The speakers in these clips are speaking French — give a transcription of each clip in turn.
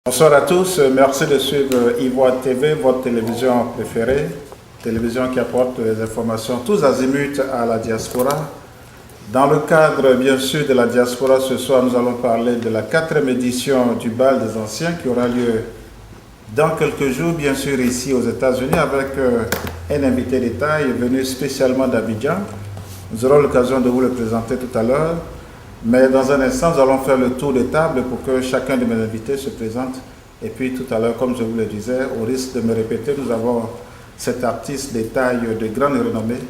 Bonsoir à tous, merci de suivre Ivoire TV, votre télévision préférée, télévision qui apporte les informations tous azimuts à la diaspora. Dans le cadre bien sûr de la diaspora, ce soir nous allons parler de la 4e édition du bal des anciens qui aura lieu dans quelques jours, bien sûr ici aux États-Unis avec un invité d'État venu spécialement d'Abidjan. Nous aurons l'occasion de vous le présenter tout à l'heure. Mais dans un instant, nous allons faire le tour des tables pour que chacun de mes invités se présente. Et puis tout à l'heure, comme je vous le disais, au risque de me répéter, nous avons cet artiste de taille de grande renommée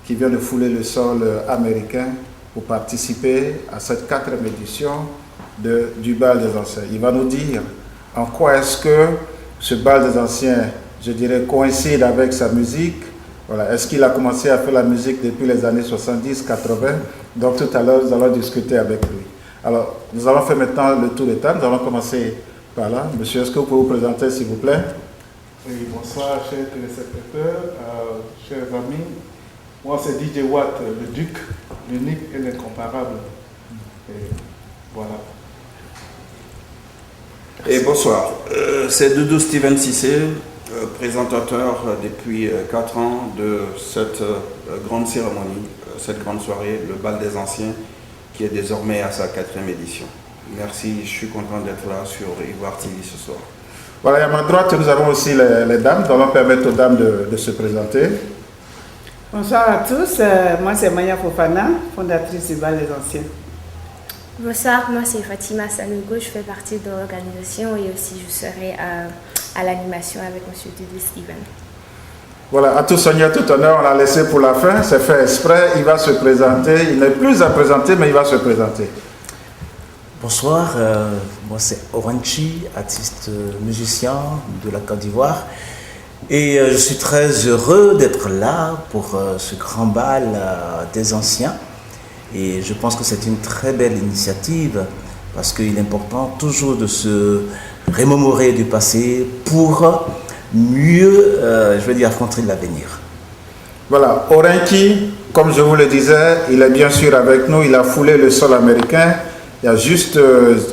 qui vient de fouler le sol américain pour participer à cette 4e édition du bal des anciens. Il va nous dire en quoi est-ce que ce bal des anciens, je dirais, coïncide avec sa musique. Voilà. Est-ce qu'il a commencé à faire la musique depuis les années 70, 80? Donc tout à l'heure, nous allons discuter avec lui. Alors, nous allons faire maintenant le tour des tables. Nous allons commencer par là. Monsieur, est-ce que vous pouvez vous présenter, s'il vous plaît? Oui, bonsoir, chers téléspectateurs, chers amis. Moi, c'est DJ Watt, le Duc, l'unique et l'incomparable. Et voilà. Et bonsoir, c'est Doudou Steven Cissé, présentateur depuis 4 ans de cette grande cérémonie, cette grande soirée, le bal des anciens, qui est désormais à sa 4e édition. Merci, je suis content d'être là sur Ivoire TV ce soir. Voilà, et à ma droite, nous avons aussi les dames. Nous allons permettre aux dames de se présenter. Bonsoir à tous, moi c'est Maya Fofana, fondatrice du bal des anciens. Bonsoir, moi c'est Fatima Sanogo, je fais partie de l'organisation et aussi je serai à l'animation avec M. Doudou Steven. Voilà, à tout soigner, tout honneur, on l'a laissé pour la fin, c'est fait exprès, il va se présenter, il n'est plus à présenter, mais il va se présenter. Bonsoir, moi c'est Oranchi, artiste musicien de la Côte d'Ivoire. Et je suis très heureux d'être là pour ce grand bal des anciens. Et je pense que c'est une très belle initiative parce qu'il est important toujours de se remémorer du passé pour mieux, affronter l'avenir. Voilà, Oranchi, comme je vous le disais, il est bien sûr avec nous, il a foulé le sol américain. Il y a juste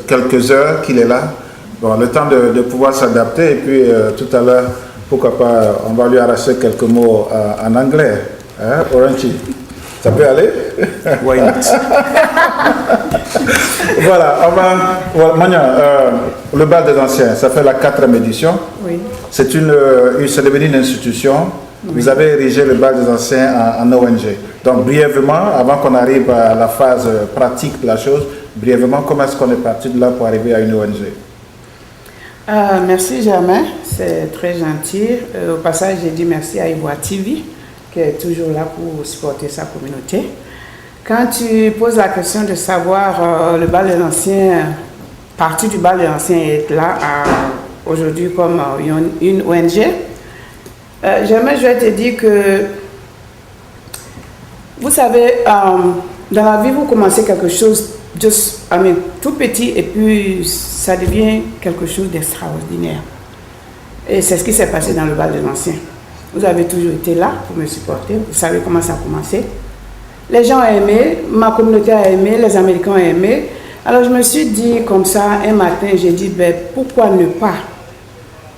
quelques heures qu'il est là. Bon, le temps de pouvoir s'adapter et puis tout à l'heure, pourquoi pas, on va lui arracher quelques mots en anglais. Hein, Oranchi? Ça peut aller? Why not? Voilà, Mania, le bal des anciens, ça fait la 4e édition. Oui. C'est une cérémonie d'institution. Oui. Vous avez érigé le bal des anciens en ONG. Donc brièvement, avant qu'on arrive à la phase pratique de la chose, brièvement, comment est-ce qu'on est parti de là pour arriver à une ONG? Merci Germain, c'est très gentil. Au passage, j'ai dit merci à Ivoire TV qui est toujours là pour supporter sa communauté. Quand tu poses la question de savoir le bal des anciens, partie du bal des anciens est là aujourd'hui comme une ONG, Germain, je vais te dire que vous savez, dans la vie, vous commencez quelque chose tout petit et puis ça devient quelque chose d'extraordinaire. Et c'est ce qui s'est passé dans le bal des anciens. Vous avez toujours été là pour me supporter, vous savez comment ça a commencé. Les gens ont aimé, ma communauté a aimé, les Américains ont aimé. Alors je me suis dit comme ça, un matin, j'ai dit, pourquoi ne pas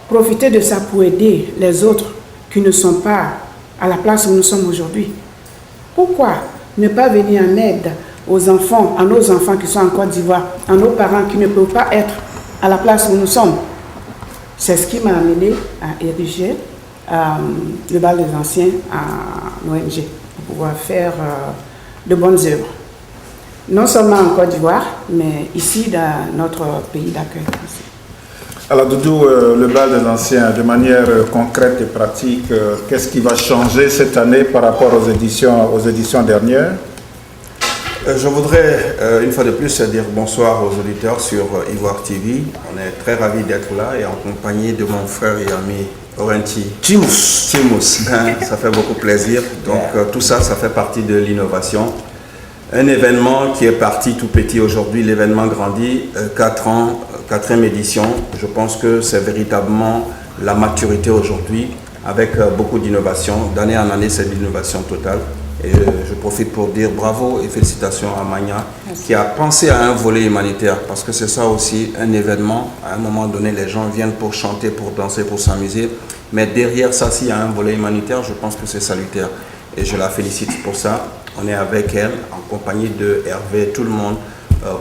profiter de ça pour aider les autres qui ne sont pas à la place où nous sommes aujourd'hui. Pourquoi ne pas venir en aide aux enfants, à nos enfants qui sont en Côte d'Ivoire, à nos parents qui ne peuvent pas être à la place où nous sommes? C'est ce qui m'a amené à ériger le bal des anciens à l'ONG pour pouvoir faire de bonnes œuvres. Non seulement en Côte d'Ivoire, mais ici dans notre pays d'accueil. Alors Doudou, le bal des anciens, de manière concrète et pratique, qu'est-ce qui va changer cette année par rapport aux éditions dernières? Je voudrais une fois de plus dire bonsoir aux auditeurs sur Ivoire TV. On est très ravis d'être là et en compagnie de mon frère et ami Oranchi. Timus. Ça fait beaucoup plaisir. Donc tout ça, ça fait partie de l'innovation. Un événement qui est parti tout petit aujourd'hui, l'événement grandit, 4 ans, 4e édition. Je pense que c'est véritablement la maturité aujourd'hui avec beaucoup d'innovation. D'année en année, c'est l'innovation totale. Et je profite pour dire bravo et félicitations à Magna qui a pensé à un volet humanitaire, parce que c'est ça aussi un événement. À un moment donné, les gens viennent pour chanter, pour danser, pour s'amuser. Mais derrière ça, s'il y a un volet humanitaire, je pense que c'est salutaire. Et je la félicite pour ça. On est avec elle, en compagnie de Hervé, tout le monde,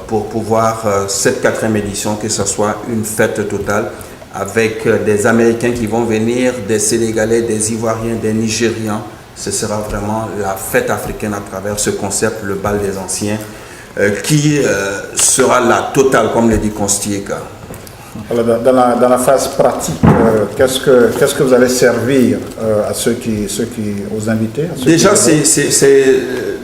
pour pouvoir, cette 4e édition, que ce soit une fête totale, avec des Américains qui vont venir, des Sénégalais, des Ivoiriens, des Nigérians. Ce sera vraiment la fête africaine à travers ce concept, le bal des anciens, qui sera la totale, comme le dit Constieka. Alors, dans la phase pratique, qu'est-ce que vous allez servir à aux invités? Déjà,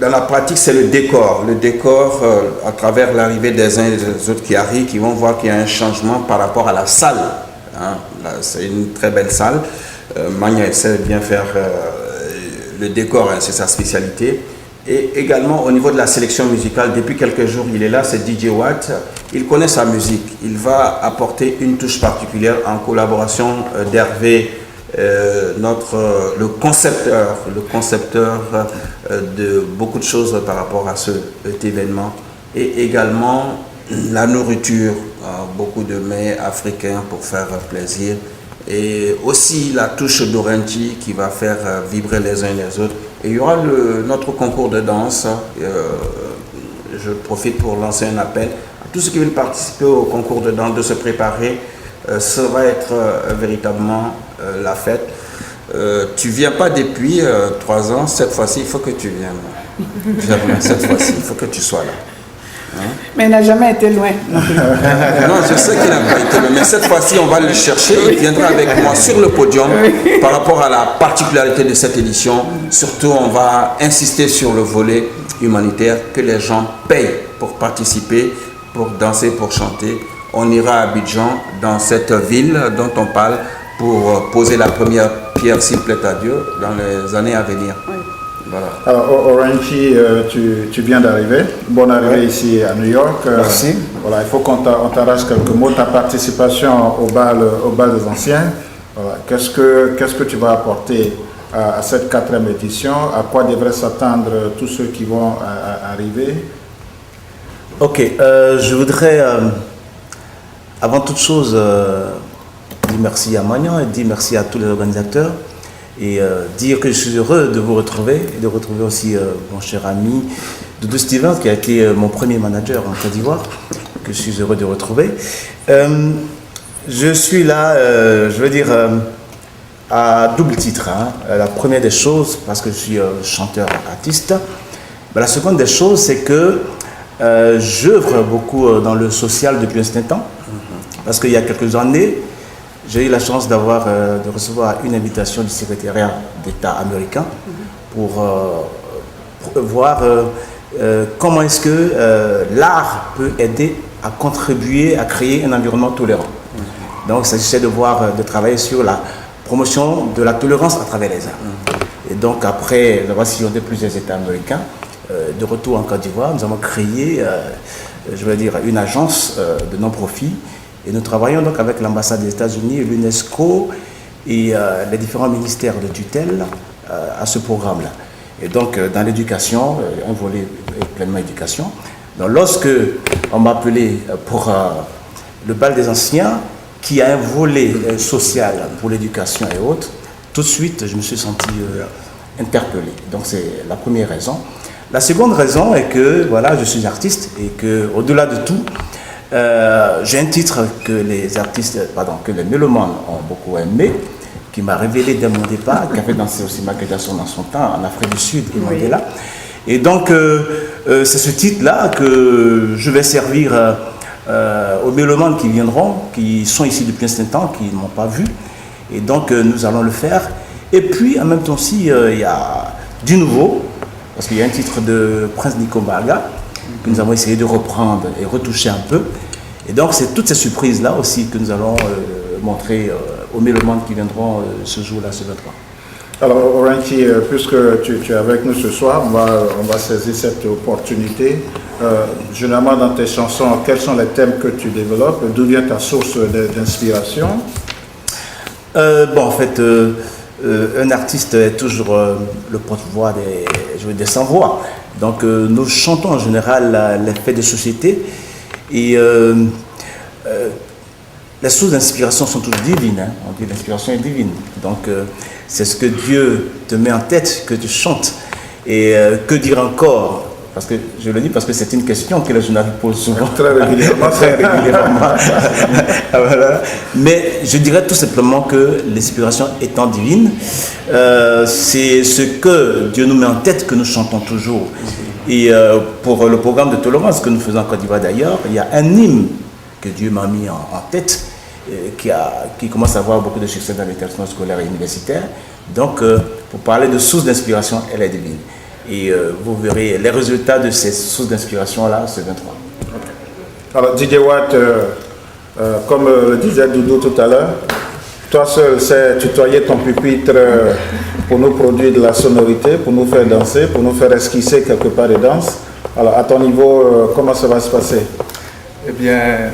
dans la pratique, c'est le décor. Le décor, à travers l'arrivée des uns et des autres qui arrivent, qui vont voir qu'il y a un changement par rapport à la salle. Hein. C'est une très belle salle. Magna sait bien faire le décor, hein, c'est sa spécialité. Et également au niveau de la sélection musicale, depuis quelques jours il est là, c'est DJ Watt. Il connaît sa musique, il va apporter une touche particulière en collaboration d'Hervé, le concepteur de beaucoup de choses par rapport à cet événement. Et également la nourriture, beaucoup de mets africains pour faire plaisir. Et aussi la touche d'Oranchi qui va faire vibrer les uns et les autres. Et il y aura notre concours de danse. Je profite pour lancer un appel à tous ceux qui veulent participer au concours de danse de se préparer. Ça va être véritablement la fête. Tu ne viens pas depuis 3 ans. Cette fois-ci, il faut que tu viennes. Cette fois-ci, il faut que tu sois là. Hein? Mais il n'a jamais été loin. Non, je sais qu'il n'a pas été loin, mais cette fois-ci, on va le chercher. Il viendra avec moi sur le podium par rapport à la particularité de cette édition. Surtout, on va insister sur le volet humanitaire, que les gens payent pour participer, pour danser, pour chanter. On ira à Abidjan, dans cette ville dont on parle, pour poser la première pierre, s'il plaît à Dieu, dans les années à venir. Oui. Voilà. Alors, Oranchi, tu viens d'arriver. Bonne arrivée ici à New York. Merci. Voilà, il faut qu'on t'arrache quelques mots. Ta participation au bal des anciens. Voilà. Qu'est-ce que tu vas apporter à cette 4e édition? À quoi devraient s'attendre tous ceux qui vont arriver? Ok, je voudrais avant toute chose dire merci à Magnan et dire merci à tous les organisateurs. Et dire que je suis heureux de vous retrouver et de retrouver aussi mon cher ami Doudou Stevens qui a été mon premier manager en Côte d'Ivoire, que je suis heureux de retrouver. Je suis là, je veux dire, à double titre. Hein. La première des choses, parce que je suis chanteur-artiste. La seconde des choses, c'est que j'œuvre beaucoup dans le social depuis un certain temps. Parce qu'il y a quelques années, j'ai eu la chance de recevoir une invitation du secrétariat d'État américain pour voir comment est-ce que l'art peut aider à contribuer à créer un environnement tolérant. Donc il s'agissait de travailler sur la promotion de la tolérance à travers les arts. Et donc après avoir sillonné plusieurs États américains, de retour en Côte d'Ivoire, nous avons créé, une agence de non-profit. Et nous travaillons donc avec l'ambassade des États-Unis, l'UNESCO et les différents ministères de tutelle à ce programme-là. Et donc dans l'éducation, un volet pleinement éducation. Donc lorsque on m'a appelé pour le bal des anciens, qui a un volet social pour l'éducation et autres, tout de suite je me suis senti interpellé. Donc c'est la première raison. La seconde raison est que voilà, je suis artiste et que au-delà de tout, j'ai un titre que les mélomanes ont beaucoup aimé, qui m'a révélé dès mon départ, qui a fait danser aussi Michael Jackson dans son temps en Afrique du Sud et Mandela. Et donc c'est ce titre-là que je vais servir aux mélomanes qui viendront, qui sont ici depuis un certain temps, qui ne m'ont pas vu. Et donc nous allons le faire. Et puis en même temps aussi, il y a du nouveau, parce qu'il y a un titre de Prince Nico Mbarga, que nous avons essayé de reprendre et retoucher un peu. Et donc, c'est toutes ces surprises-là aussi que nous allons montrer aux mélomanes qui viendront ce jour-là, ce 23. Alors, Oranchi, puisque tu es avec nous ce soir, on va saisir cette opportunité. Généralement, dans tes chansons, quels sont les thèmes que tu développes? D'où vient ta source d'inspiration? En fait, un artiste est toujours le porte-voix des sans-voix. Donc nous chantons en général les faits de société et les sources d'inspiration sont toutes divines. Hein. On dit l'inspiration est divine. Donc c'est ce que Dieu te met en tête que tu chantes. Et que dire encore? Parce que je le dis parce que c'est une question que les journalistes posent souvent. Très régulièrement. Très régulièrement. Voilà. Mais je dirais tout simplement que l'inspiration étant divine, c'est ce que Dieu nous met en tête que nous chantons toujours. Et pour le programme de tolérance que nous faisons en Côte d'Ivoire d'ailleurs, il y a un hymne que Dieu m'a mis en tête qui commence à avoir beaucoup de succès dans l'établissement scolaire et universitaire. Donc, pour parler de source d'inspiration, elle est divine. Et vous verrez les résultats de ces sources d'inspiration-là ce 23. Alors, DJ Watt, comme le disait Doudou tout à l'heure, toi seul sais tutoyer ton pupitre pour nous produire de la sonorité, pour nous faire danser, pour nous faire esquisser quelque part des danses. Alors, à ton niveau, comment ça va se passer? Eh bien,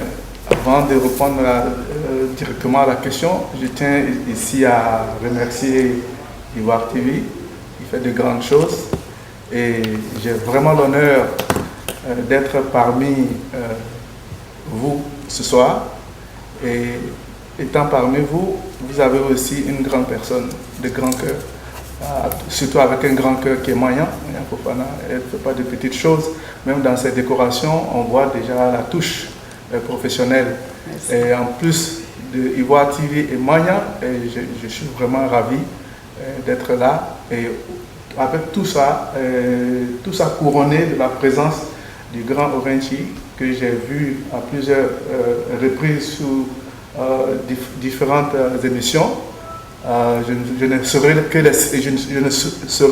avant de répondre directement à la question, je tiens ici à remercier Ivoire TV, qui fait de grandes choses. Et j'ai vraiment l'honneur d'être parmi vous ce soir. Et étant parmi vous, vous avez aussi une grande personne de grand cœur, surtout avec un grand cœur qui est Maya. Maya Fofana, elle ne fait pas de petites choses. Même dans ses décorations, on voit déjà la touche professionnelle. Merci. Et en plus de Ivoire TV et Maya, je suis vraiment ravi d'être là. Et avec tout ça couronné de la présence du grand Orenchi que j'ai vu à plusieurs reprises sous différentes émissions. Je ne saurais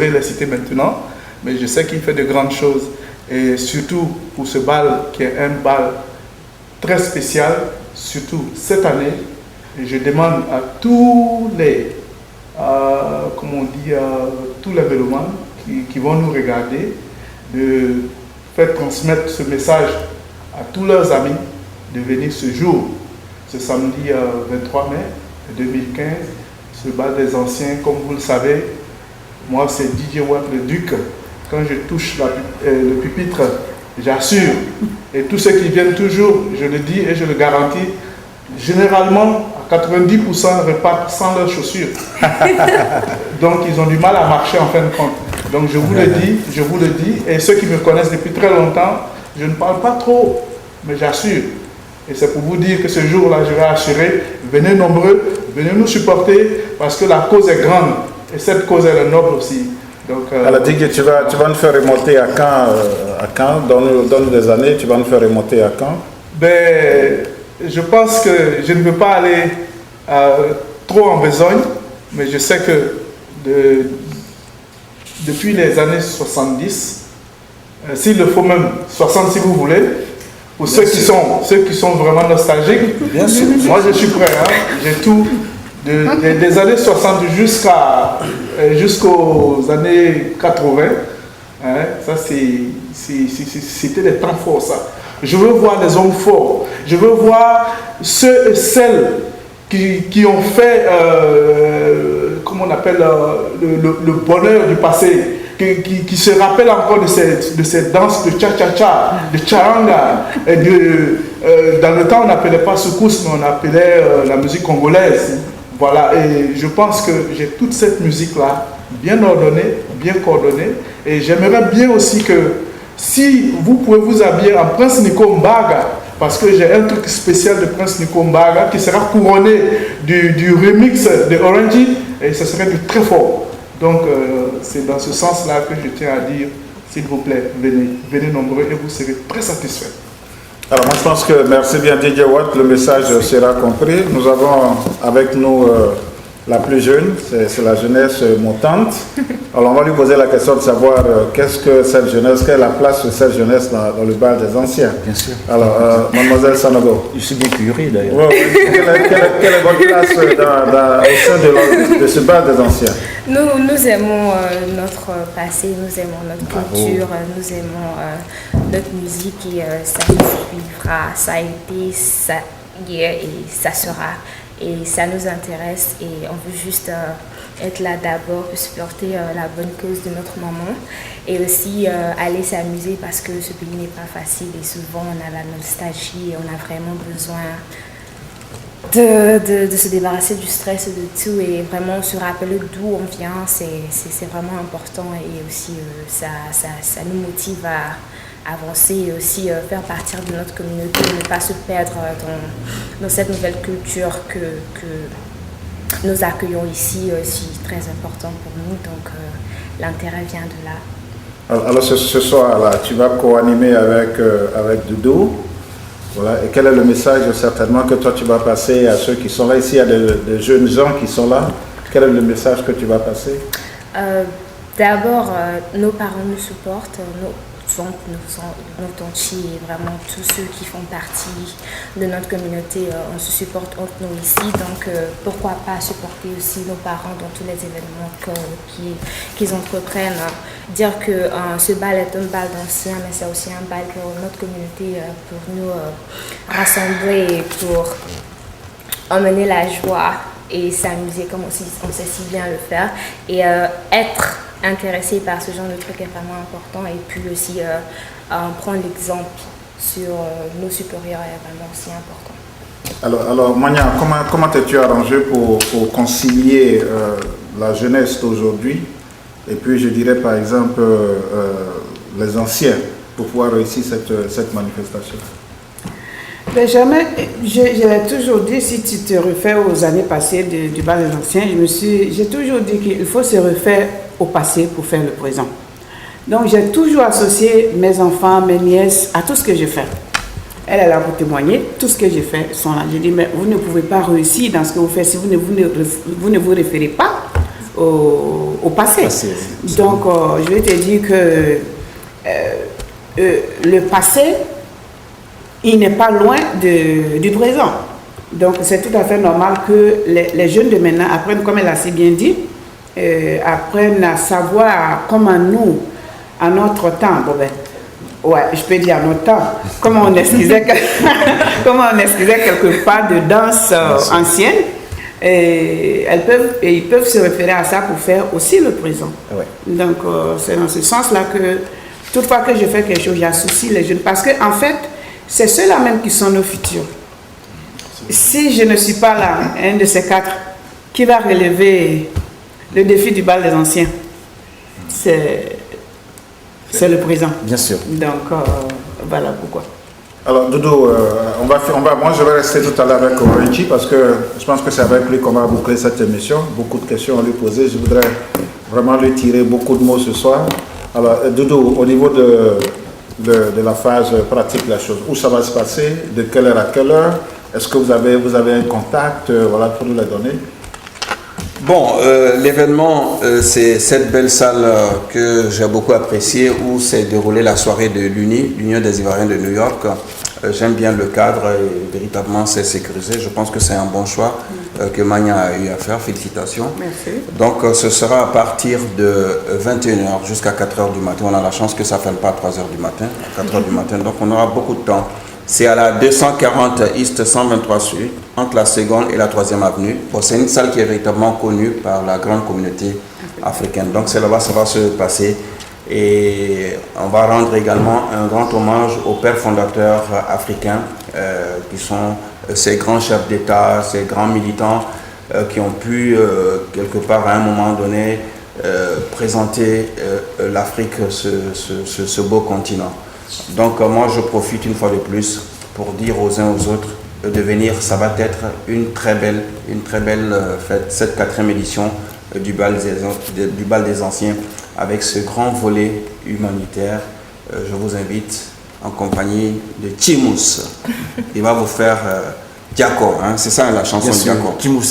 les citer maintenant, mais je sais qu'il fait de grandes choses. Et surtout pour ce bal qui est un bal très spécial, surtout cette année, je demande à tous les tous les mélomanes qui vont nous regarder de faire transmettre ce message à tous leurs amis de venir ce jour, ce samedi 23 mai 2015, ce bal des anciens. Comme vous le savez, moi c'est DJ Watt le Duc. Quand je touche le pupitre, j'assure. Et tous ceux qui viennent toujours, je le dis et je le garantis, généralement, 90% repartent sans leurs chaussures. Donc ils ont du mal à marcher en fin de compte. Donc je vous le dis, et ceux qui me connaissent depuis très longtemps, je ne parle pas trop, mais j'assure. Et c'est pour vous dire que ce jour-là, je vais assurer, venez nombreux, venez nous supporter, parce que la cause est grande, et cette cause elle est noble aussi. Donc, alors dis que tu vas nous faire remonter à Caen, donne-nous des années, tu vas nous faire remonter à Caen. Ben, je pense que je ne veux pas aller trop en besogne, mais je sais que depuis les années 70, s'il le faut même 60 si vous voulez, pour ceux qui sont vraiment nostalgiques, bien sûr. Moi je suis prêt, hein. J'ai tout, des années 60 jusqu'aux années 80, hein. Ça c'était des temps forts ça. Je veux voir les hommes forts. Je veux voir ceux et celles qui ont fait, comment on appelle, le bonheur du passé, qui se rappellent encore de ces danses de cha-cha-cha, de charanga. Dans le temps, on n'appelait pas secousse, mais on appelait la musique congolaise. Voilà, et je pense que j'ai toute cette musique-là, bien ordonnée, bien coordonnée. Et j'aimerais bien aussi que, si vous pouvez vous habiller en Prince Nico Mbaga, parce que j'ai un truc spécial de Prince Nico Mbaga qui sera couronné du remix de Orenchi, et ce serait du très fort. Donc c'est dans ce sens-là que je tiens à dire, s'il vous plaît, venez nombreux et vous serez très satisfaits. Alors moi je pense que, merci bien DJ Watt, le message sera compris. Nous avons avec nous la plus jeune, c'est la jeunesse montante. Alors on va lui poser la question de savoir qu'est-ce que cette jeunesse, quelle est la place de cette jeunesse dans le bal des anciens. Bien sûr. Alors, mademoiselle Sanogo. Je suis bien curieux d'ailleurs. Quelle est votre place au sein de ce bal des anciens? Nous aimons notre passé, nous aimons notre culture, nous aimons notre musique et ça suivra, ça a été, ça y est et ça sera. Et ça nous intéresse et on veut juste être là d'abord pour supporter la bonne cause de notre maman et aussi aller s'amuser parce que ce pays n'est pas facile et souvent on a la nostalgie et on a vraiment besoin de se débarrasser du stress et de tout et vraiment se rappeler d'où on vient, c'est vraiment important et aussi ça nous motive à avancer et aussi faire partir de notre communauté, ne pas se perdre dans cette nouvelle culture que nous accueillons ici, aussi très important pour nous, donc l'intérêt vient de là. Alors ce soir-là, tu vas co-animer avec Doudou. Voilà. Et quel est le message certainement que toi tu vas passer à ceux qui sont là? Ici, il y a des jeunes gens qui sont là. Quel est le message que tu vas passer? D'abord, nos parents nous supportent, nos tontis et vraiment tous ceux qui font partie de notre communauté, on se supporte entre nous ici, donc pourquoi pas supporter aussi nos parents dans tous les événements qu'ils entreprennent. Dire que ce bal est un bal d'anciens, mais c'est aussi un bal pour notre communauté, pour nous rassembler, pour emmener la joie et s'amuser comme aussi on sait si bien le faire et être intéressé par ce genre de truc est vraiment important et puis aussi prendre l'exemple sur nos supérieurs est vraiment aussi important. Alors Mania, comment t'es-tu arrangé pour concilier la jeunesse d'aujourd'hui et puis je dirais par exemple les anciens pour pouvoir réussir cette manifestation? Benjamin, je l'ai toujours dit, si tu te refais aux années passées du bal des anciens, j'ai toujours dit qu'il faut se refaire au passé pour faire le présent. Donc j'ai toujours associé mes enfants, mes nièces à tout ce que je fais. Elle est là pour témoigner, tout ce que j'ai fait sont là. Je dis, mais vous ne pouvez pas réussir dans ce que vous faites si vous ne vous référez pas au passé. Donc je vais te dire que le passé, il n'est pas loin du présent. Donc c'est tout à fait normal que les jeunes de maintenant apprennent, comme elle a si bien dit, apprennent à savoir comment nous, à notre temps, je peux dire à notre temps, comment on esquissait quelques pas de danse ancienne. Et ils peuvent se référer à ça pour faire aussi le présent. Ouais. Donc c'est dans ce sens-là que toutefois que je fais quelque chose, j'associe les jeunes parce qu'en fait, c'est ceux-là même qui sont nos futurs. Si je ne suis pas là, un de ces quatre, qui va relever le défi du bal des anciens? C'est le présent. Bien sûr. Donc, voilà pourquoi. Alors, Doudou, moi je vais rester tout à l'heure avec Orenchi parce que je pense que c'est avec lui qu'on va boucler cette émission. Beaucoup de questions à lui poser. Je voudrais vraiment lui tirer beaucoup de mots ce soir. Alors, Doudou, au niveau de la phase pratique de la chose, où ça va se passer, de quelle heure à quelle heure, est-ce que vous avez un contact, voilà, pour nous la donner? Bon, l'événement, c'est cette belle salle que j'ai beaucoup appréciée où s'est déroulée la soirée de l'Union des Ivoiriens de New York. J'aime bien le cadre et véritablement c'est sécurisé. Je pense que c'est un bon choix que Mania a eu à faire. Félicitations. Merci. Donc ce sera à partir de 21h jusqu'à 4h du matin. On a la chance que ça ne fait pas à 3h du matin, à 4h du matin. Donc on aura beaucoup de temps. C'est à la 240 East 123 Sud, entre la 2e et la 3e avenue. Bon, c'est une salle qui est véritablement connue par la grande communauté africaine. Donc c'est là-bas que ça va se passer. Et on va rendre également un grand hommage aux pères fondateurs africains qui sont ces grands chefs d'État, ces grands militants qui ont pu quelque part à un moment donné présenter l'Afrique, ce beau continent. Donc moi je profite une fois de plus pour dire aux uns aux autres de venir, ça va être une très belle fête, cette 4e édition du bal des anciens avec ce grand volet humanitaire. Je vous invite en compagnie de Timous. Il va vous faire Diako, hein, c'est ça la chanson Diako. Timous,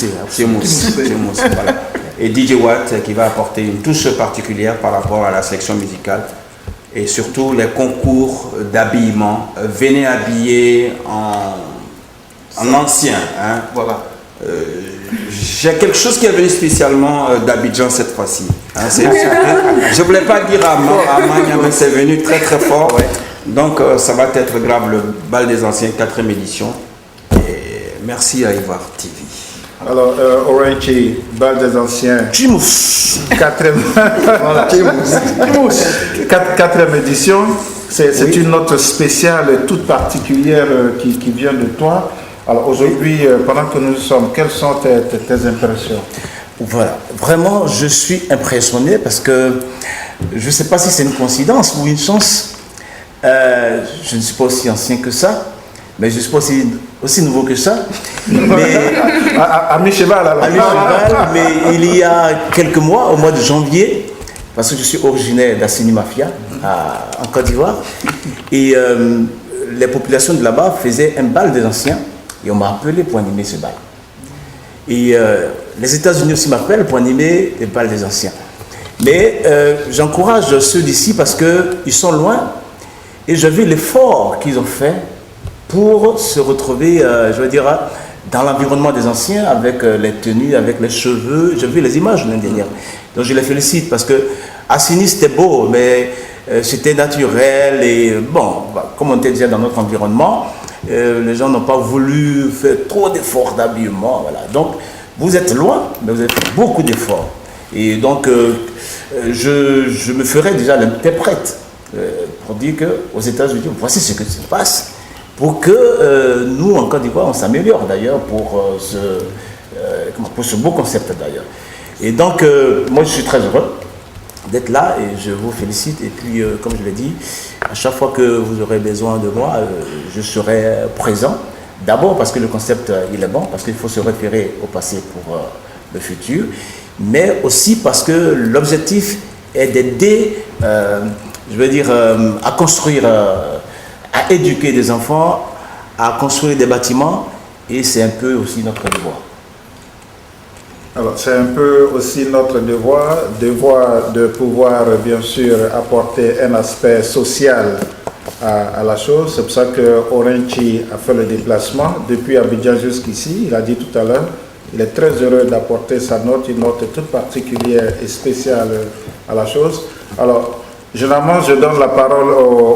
voilà. Et DJ Watt qui va apporter une touche particulière par rapport à la sélection musicale. Et surtout les concours d'habillement. Venez habiller en ancien. Hein. Voilà. J'ai quelque chose qui est venu spécialement d'Abidjan cette fois-ci. Hein, je ne voulais pas dire à Mania, mais c'est venu très très fort. Ouais. Donc ça va être grave, le bal des anciens 4e édition. Et merci à Ivoire TV. Alors, Oranchi, bal des anciens. Chimous. Quatrième édition. C'est une note spéciale, toute particulière qui vient de toi. Alors aujourd'hui, pendant que nous sommes, quelles sont tes impressions? Voilà, vraiment, je suis impressionné parce que je ne sais pas si c'est une coïncidence ou une chance. Je ne suis pas aussi ancien que ça, mais je ne suis pas aussi nouveau que ça. Mais, à mi-cheval, alors. À mi-cheval, mais il y a quelques mois, au mois de janvier, parce que je suis originaire d'Assini Mafia, en Côte d'Ivoire, et les populations de là-bas faisaient un bal des anciens, et on m'a appelé pour animer ce bal. Et les États-Unis aussi m'appellent pour animer les bals des anciens. Mais j'encourage ceux d'ici parce qu'ils sont loin, et je vis l'effort qu'ils ont fait pour se retrouver, je veux dire, dans l'environnement des anciens, avec les tenues, avec les cheveux. J'ai vu les images l'année dernière. Donc je les félicite parce que Assini c'était beau, mais c'était naturel et bon, comme on était déjà dans notre environnement, les gens n'ont pas voulu faire trop d'efforts d'habillement. Voilà. Donc vous êtes loin, mais vous avez fait beaucoup d'efforts. Et donc je me ferai déjà l'interprète pour dire qu'aux États-Unis, voici ce qui se passe. Pour que nous, en Côte d'Ivoire, on s'améliore d'ailleurs pour ce beau concept d'ailleurs. Et donc, moi je suis très heureux d'être là et je vous félicite. Et puis, comme je l'ai dit, à chaque fois que vous aurez besoin de moi, je serai présent. D'abord parce que le concept, il est bon, parce qu'il faut se référer au passé pour le futur, mais aussi parce que l'objectif est d'aider, je veux dire, à construire... à éduquer des enfants, à construire des bâtiments, et c'est un peu aussi notre devoir. Alors, c'est un peu aussi notre devoir de pouvoir, bien sûr, apporter un aspect social à la chose. C'est pour ça que Oranchi a fait le déplacement depuis Abidjan jusqu'ici. Il a dit tout à l'heure, il est très heureux d'apporter sa note, une note toute particulière et spéciale à la chose. Alors, généralement, je donne la parole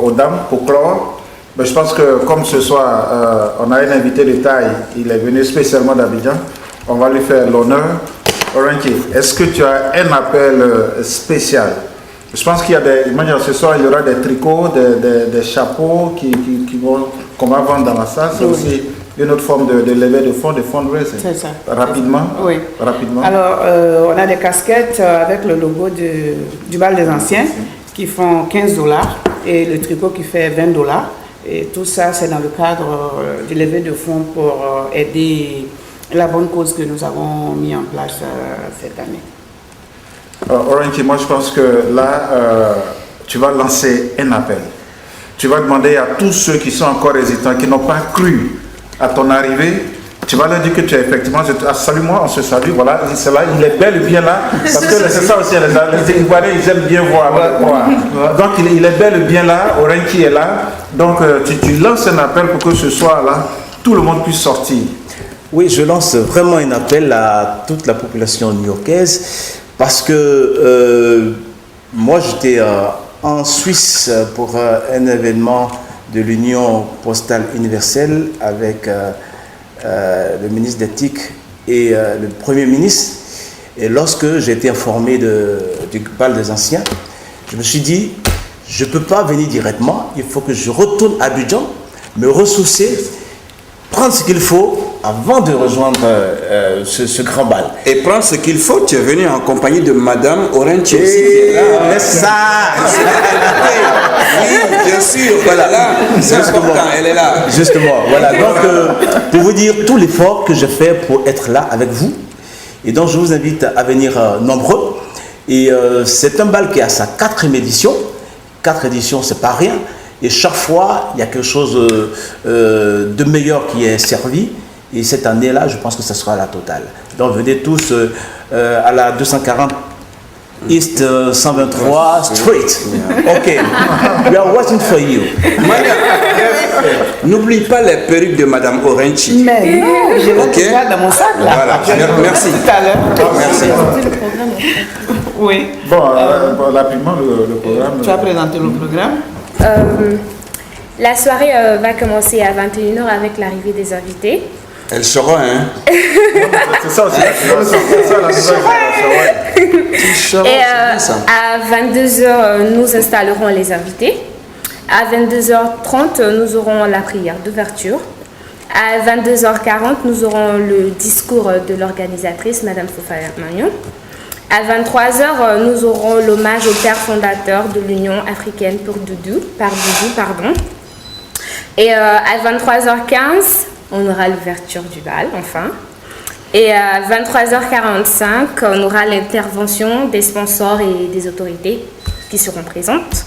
aux dames pour clore. Mais je pense que comme ce soir, on a un invité de taille, il est venu spécialement d'Abidjan, on va lui faire l'honneur. Oranchi, est-ce que tu as un appel spécial? Je pense qu'il y a ce soir, il y aura des tricots, des chapeaux qu'on va vendre dans la salle. C'est aussi une autre forme de levée de fonds, de fundraising. C'est ça. Rapidement. Oui. Rapidement. Alors, on a des casquettes avec le logo du bal des anciens qui font $15 et le tricot qui fait $20. Et tout ça, c'est dans le cadre du levée de fonds pour aider la bonne cause que nous avons mis en place cette année. Oranchi, moi je pense que là, tu vas lancer un appel. Tu vas demander à tous ceux qui sont encore hésitants, qui n'ont pas cru à ton arrivée, tu vas leur dire que tu es effectivement, salue-moi, on se salue, voilà, c'est là, il est bel et bien là, parce que c'est ça aussi, les Ivoiriens, ils aiment bien voir. Donc il est bel et bien là, Oranchi est là, donc tu lances un appel pour que ce soir-là, tout le monde puisse sortir. Oui, je lance vraiment un appel à toute la population new-yorkaise, parce que moi j'étais en Suisse pour un événement de l'Union postale universelle avec le ministre d'éthique et le premier ministre. Et lorsque j'ai été informé du bal des anciens, je me suis dit, je ne peux pas venir directement, il faut que je retourne à Abidjan, me ressourcer, prendre ce qu'il faut avant de rejoindre ce grand bal. Et prendre ce qu'il faut, tu es venu en compagnie de Madame Oranchi aussi, qui est là. Ça. Oui, bien sûr, voilà, là, c'est important, elle est là. Justement, voilà. Donc, pour vous dire tout l'effort que je fais pour être là avec vous. Et donc, je vous invite à venir nombreux. Et c'est un bal qui a sa 4e édition. 4 éditions, c'est pas rien. Et chaque fois, il y a quelque chose de meilleur qui est servi. Et cette année-là, je pense que ce sera la totale. Donc, venez tous à la 240 East 123 Street. Ok. We are watching for you. N'oublie pas les perruques de Madame Oranchi. Mais non, je vais dans mon sac là. Voilà, merci. Tout à l'heure. Merci. Oui. Bon, rapidement, le programme. Tu vas présenter le programme. La soirée va commencer à 21h avec l'arrivée des invités. Elle sera, hein? C'est ça aussi, c'est ça la génération, ouais. Et à 22h, nous installerons les invités. À 22h30, nous aurons la prière d'ouverture. À 22h40, nous aurons le discours de l'organisatrice, Madame Fofana Magnon. À 23h, nous aurons l'hommage au père fondateur de l'Union africaine pour Doudou. Et à 23h15, on aura l'ouverture du bal, enfin. Et à 23h45, on aura l'intervention des sponsors et des autorités qui seront présentes.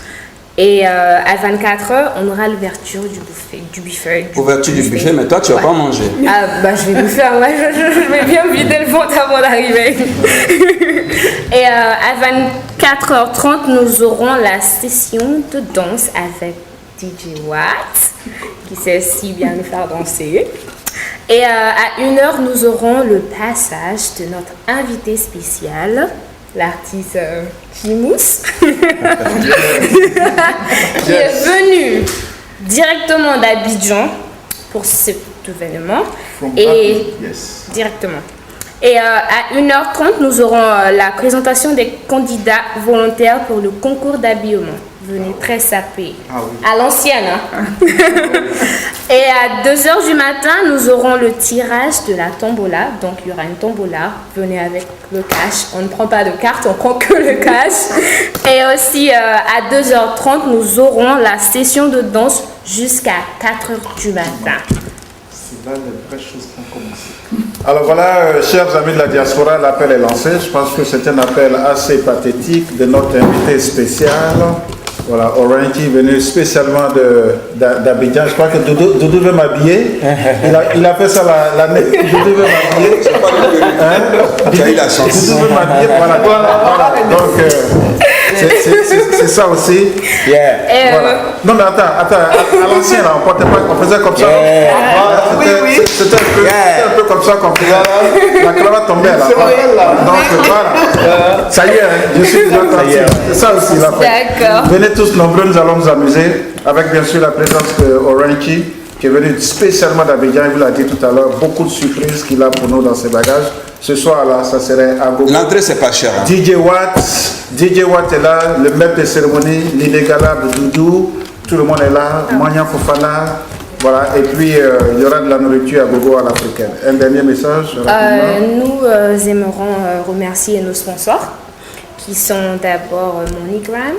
Et à 24h, on aura l'ouverture du buffet. Ouverture du buffet, mais toi, tu vas pas manger. Ah, bah, je vais le faire. Moi, je vais bien vider le ventre avant d'arriver. Et à 24h30, nous aurons la session de danse avec DJ Watt, qui sait si bien nous faire danser. Et à 1h, nous aurons le passage de notre invité spécial, l'artiste Timous, qui est venu directement d'Abidjan pour cet événement. Directement. Et à 1h30, nous aurons la présentation des candidats volontaires pour le concours d'habillement. Venez très sapé. À l'ancienne. Hein? Et à 2h du matin, nous aurons le tirage de la tombola. Donc, il y aura une tombola. Venez avec le cash. On ne prend pas de carte, on prend que le cash. Et aussi, à 2h30, nous aurons la session de danse jusqu'à 4h du matin. C'est là les vraies choses ont commencé. Alors voilà, chers amis de la diaspora, l'appel est lancé. Je pense que c'est un appel assez pathétique de notre invité spécial. Voilà, Oranky venu spécialement d'Abidjan. Je crois que Doudou veut m'habiller. Il a fait ça l'année. Doudou veut m'habiller. Tu as eu la chance. Doudou veut m'habiller. Voilà. Donc, c'est ça aussi. Voilà. Non, mais attends. À l'ancien, on faisait comme ça. C'était un peu comme ça qu'on faisait. La cravate tombait là. Donc, voilà. Ça y est, je suis déjà parti. C'est ça aussi la fête. D'accord. Venez tous nombreux, nous allons nous amuser avec bien sûr la présence de Oranky qui est venu spécialement d'Abidjan. Il vous l'a dit tout à l'heure, beaucoup de surprises qu'il a pour nous dans ses bagages. Ce soir-là, ça serait à Gogo. L'entrée, c'est pas cher. Hein. DJ Watt est là, le maître des cérémonies, l'inégalable Doudou. Tout le monde est là. Magnan Fofana. Voilà, et puis il y aura de la nourriture à Gogo à l'africaine. Un dernier message nous aimerons remercier nos sponsors qui sont d'abord MoneyGram,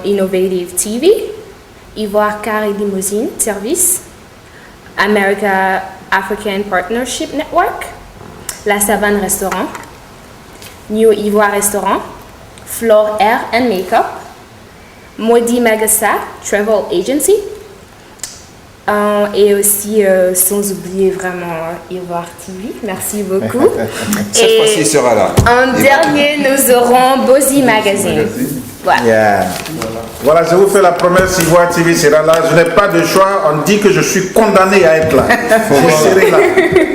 Innovative TV, Ivoire Car et Limousine Service, America African Partnership Network, La Savane Restaurant, New Ivoire Restaurant, Flore Hair and Makeup, Maudit Magassa Travel Agency, et aussi, sans oublier vraiment Ivoire TV. Merci beaucoup. Cette fois-ci, il sera là. En dernier, nous aurons Bozy Magazine. Voilà. Voilà, je vous fais la promesse, Ivoire TV sera là. Je n'ai pas de choix. On dit que je suis condamné à être là. Je serai là.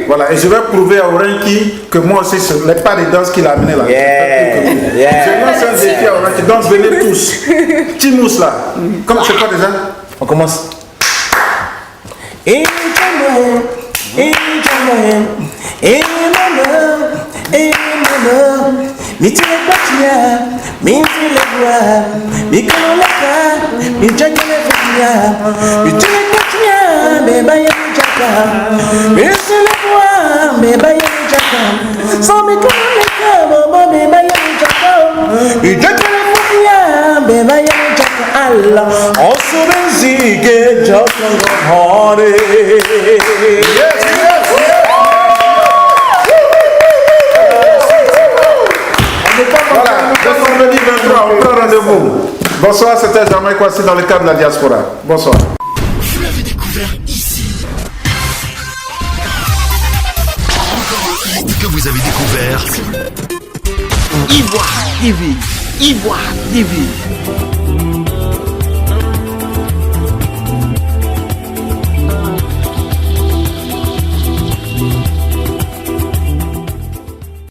Voilà, et je vais prouver à Oranky que moi aussi, ce n'est pas des danses qu'il a amené là. Je lance un défi à Oranky. Donc venez tous. Timous là. Comme c'est quoi déjà? On commence. Voilà, vendredi 23, on prend rendez-vous. Bonsoir, c'était Jean-Marc Kwasi dans le cadre de la diaspora. Bonsoir. Vous l'avez découvert ici. Encore un hit que vous avez découvert. Ivoire TV. Ivoire TV.